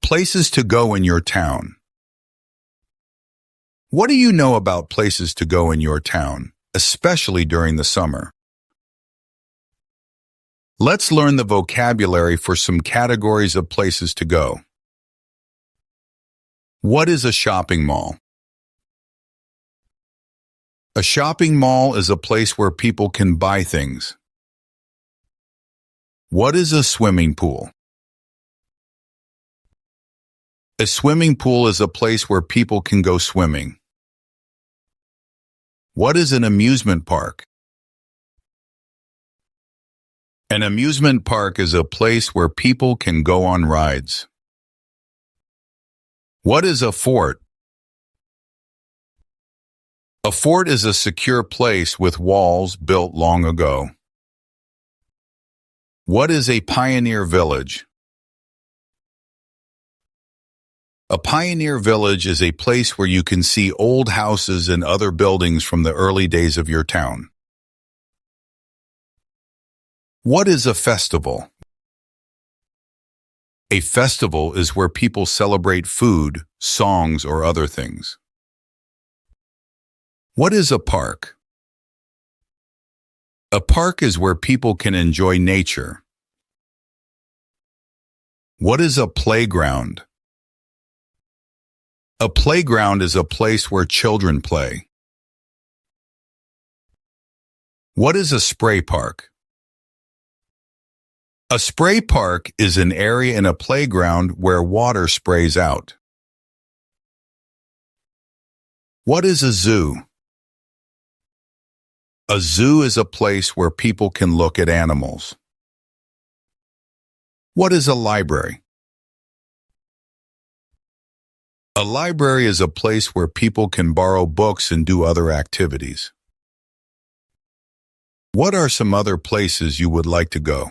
Places to go in your town. What do you know about places to go in your town, especially during the summer? Let's learn the vocabulary for some categories of places to go. What is a shopping mall? A shopping mall is a place where people can buy things. What is a swimming pool? A swimming pool is a place where people can go swimming. What is an amusement park? An amusement park is a place where people can go on rides. What is a fort? A fort is a secure place with walls built long ago. What is a pioneer village? A pioneer village is a place where you can see old houses and other buildings from the early days of your town. What is a festival? A festival is where people celebrate food, songs, or other things. What is a park? A park is where people can enjoy nature. What is a playground? A playground is a place where children play. What is a spray park? A spray park is an area in a playground where water sprays out. What is a zoo? A zoo is a place where people can look at animals. What is a library? A library is a place where people can borrow books and do other activities. What are some other places you would like to go?